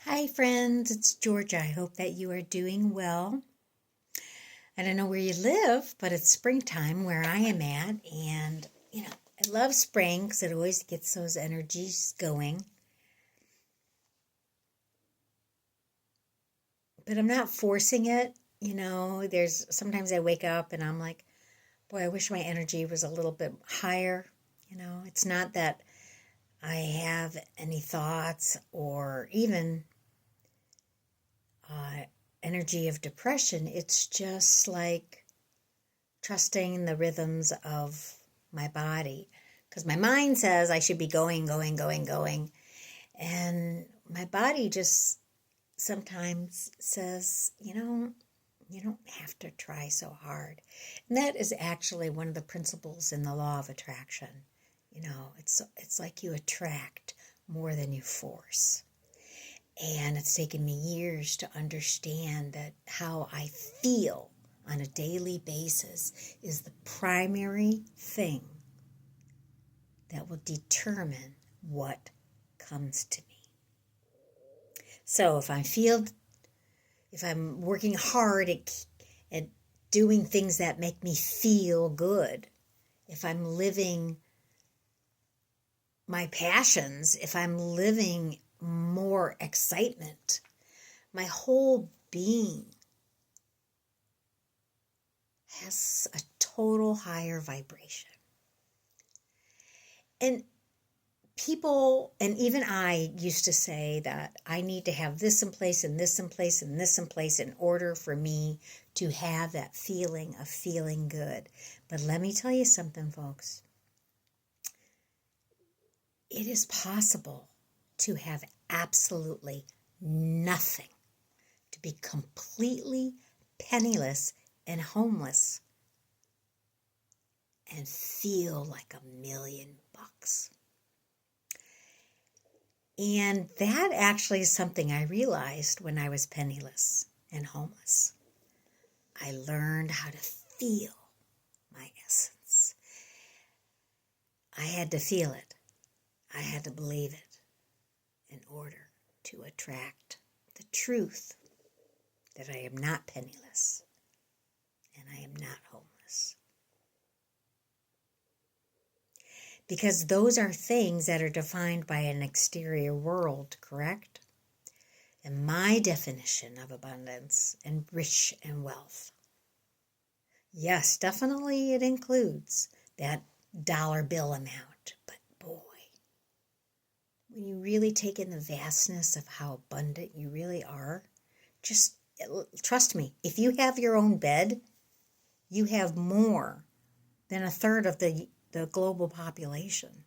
Hi, friends. It's Georgia. I hope that you are doing well. I don't know where you live, but it's springtime where I am at. And, I love spring because it always gets those energies going. But I'm not forcing it. There's sometimes I wake up and I'm like, boy, I wish my energy was a little bit higher. It's not that I have any thoughts or even uh, energy of depression. It's just like trusting the rhythms of my body. Because my mind says I should be going, going, going, going. And my body just sometimes says, you don't have to try so hard. And that is actually one of the principles in the law of attraction. It's like you attract more than you force. And it's taken me years to understand that how I feel on a daily basis is the primary thing that will determine what comes to me. So if I'm working hard at doing things that make me feel good, if I'm living my passions, if I'm living more excitement, my whole being has a total higher vibration. And people, and even I used to say that I need to have this in place and this in place and this in place in order for me to have that feeling of feeling good. But let me tell you something, folks. It is possible to have absolutely nothing, to be completely penniless and homeless and feel like $1,000,000. And that actually is something I realized when I was penniless and homeless. I learned how to feel my essence. I had to feel it. I had to believe it in order to attract the truth that I am not penniless and I am not homeless. Because those are things that are defined by an exterior world, correct? And my definition of abundance and rich and wealth, yes, definitely it includes that dollar bill amount. But boy, when you really take in the vastness of how abundant you really are, just trust me, if you have your own bed, you have more than a third of the global population.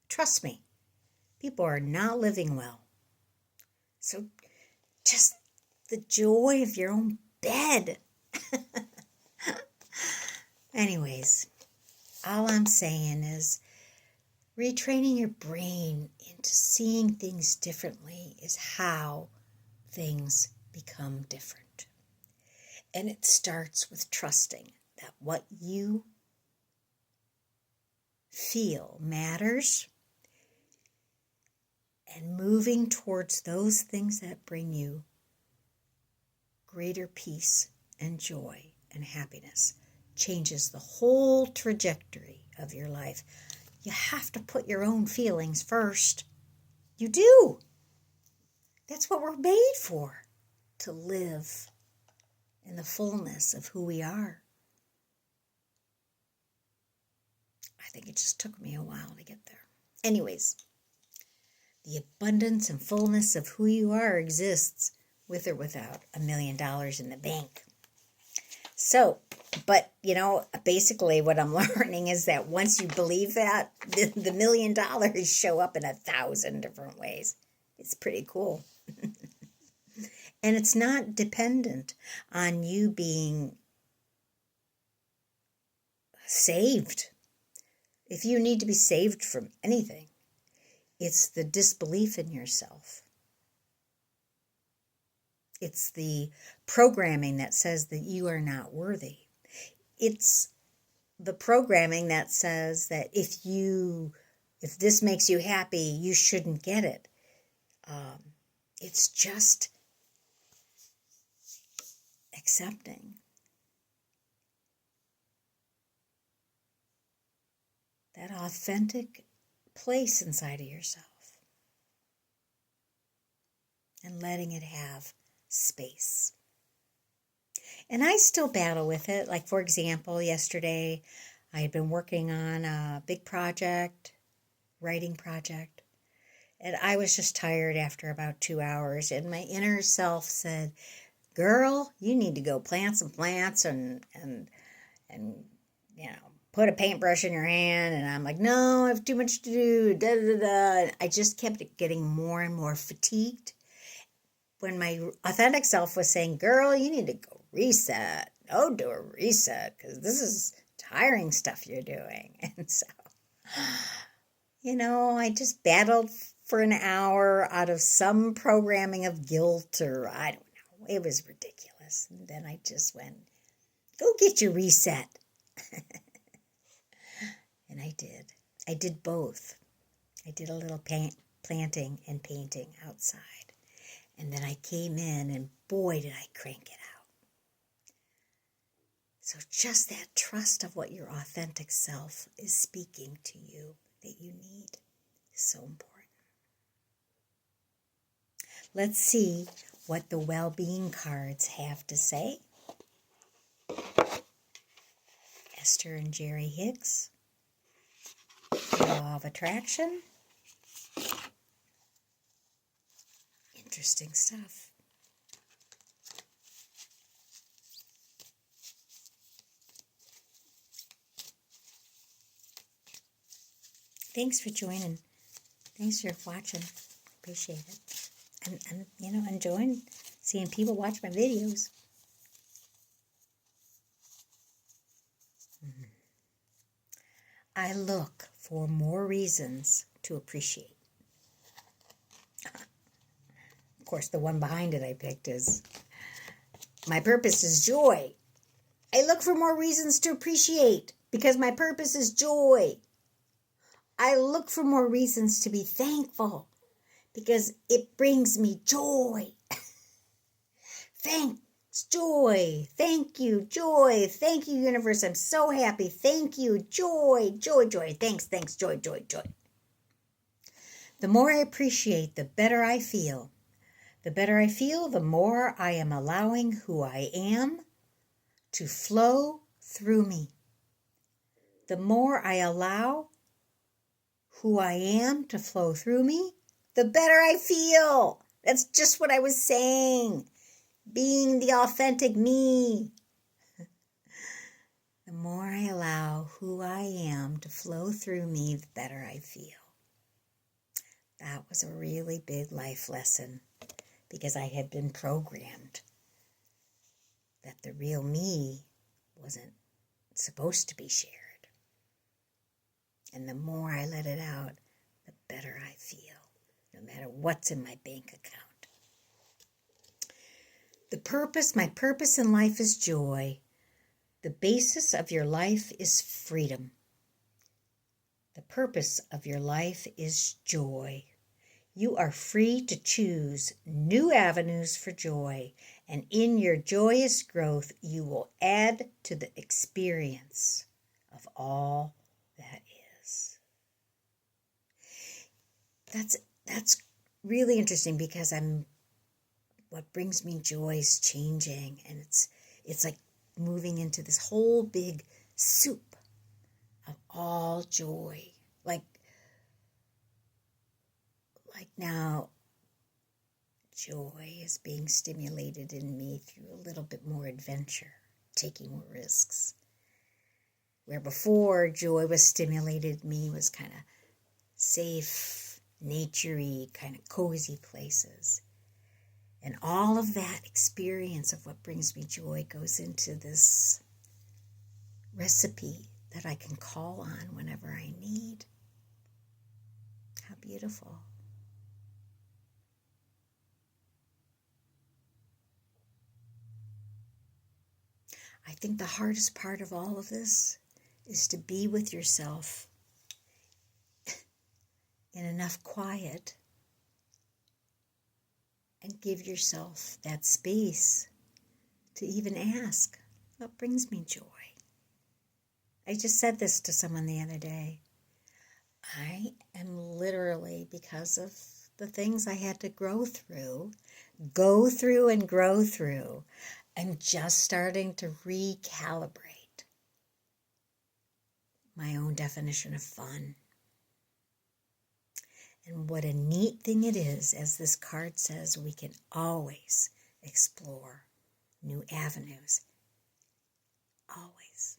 Trust me, people are not living well. So just the joy of your own bed. Anyways, all I'm saying is retraining your brain into seeing things differently is how things become different. And it starts with trusting that what you feel matters and moving towards those things that bring you greater peace and joy and happiness changes the whole trajectory of your life. You have to put your own feelings first. You do. That's what we're made for, to live in the fullness of who we are. I think it just took me a while to get there. Anyways, the abundance and fullness of who you are exists with or without $1,000,000 in the bank. So, but, basically what I'm learning is that once you believe that, the $1,000,000 show up in 1,000 different ways. It's pretty cool. And it's not dependent on you being saved. If you need to be saved from anything, it's the disbelief in yourself. It's the programming that says that you are not worthy. It's the programming that says that if this makes you happy, you shouldn't get it. It's just accepting that authentic place inside of yourself and letting it have space. And I still battle with it. Like, for example, yesterday I had been working on a big project, writing project, and I was just tired after about 2 hours. And my inner self said, girl, you need to go plant some plants and you know, put a paintbrush in your hand. And I'm like, no, I have too much to do, da da da. And I just kept getting more and more fatigued when my authentic self was saying, girl, you need to go reset. Oh, do a reset, because this is tiring stuff you're doing. And so, you know, I just battled for an hour out of some programming of guilt, or I don't know. It was ridiculous. And then I just went, go get your reset. And I did. I did both. I did a little planting and painting outside. And then I came in, and boy, did I crank it out. So just that trust of what your authentic self is speaking to you that you need is so important. Let's see what the well-being cards have to say. Esther and Jerry Hicks. Law of Attraction. Interesting stuff. Thanks for joining. Thanks for watching. Appreciate it. And you know, enjoying seeing people watch my videos. I look for more reasons to appreciate. Of course, the one behind it I picked is, my purpose is joy. I look for more reasons to appreciate because my purpose is joy. I look for more reasons to be thankful because it brings me joy. Thanks, joy. Thank you, joy. Thank you, universe. I'm so happy. Thank you, joy, joy, joy. Thanks, joy, joy, joy. The more I appreciate, the better I feel. The better I feel, the more I am allowing who I am to flow through me. The more I allow who I am to flow through me, the better I feel. That's just what I was saying. Being the authentic me. The more I allow who I am to flow through me, the better I feel. That was a really big life lesson because I had been programmed that the real me wasn't supposed to be shared. And the more I let it out, the better I feel, no matter what's in my bank account. My purpose in life is joy. The basis of your life is freedom. The purpose of your life is joy. You are free to choose new avenues for joy, and in your joyous growth, you will add to the experience of all that is. That's really interesting because what brings me joy is changing, and it's like moving into this whole big soup of all joy. Like now, joy is being stimulated in me through a little bit more adventure, taking more risks. Where before joy was stimulated in me was kind of safe, nature-y, kind of cozy places. And all of that experience of what brings me joy goes into this recipe that I can call on whenever I need. How beautiful. I think the hardest part of all of this is to be with yourself in enough quiet and give yourself that space to even ask, what brings me joy? I just said this to someone the other day. I am literally, because of the things I had to go through and grow through, I'm just starting to recalibrate my own definition of fun. And what a neat thing it is, as this card says, we can always explore new avenues. Always.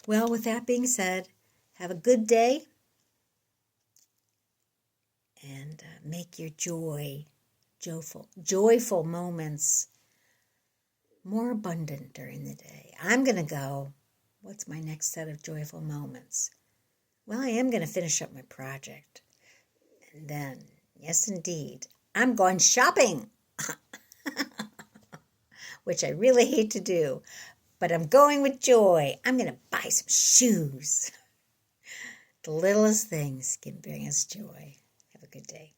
Well, with that being said, have a good day and make your joyful moments more abundant during the day. I'm going to go, what's my next set of joyful moments? Well, I am going to finish up my project. And then, yes indeed, I'm going shopping, which I really hate to do, but I'm going with joy. I'm going to buy some shoes. The littlest things can bring us joy. Have a good day.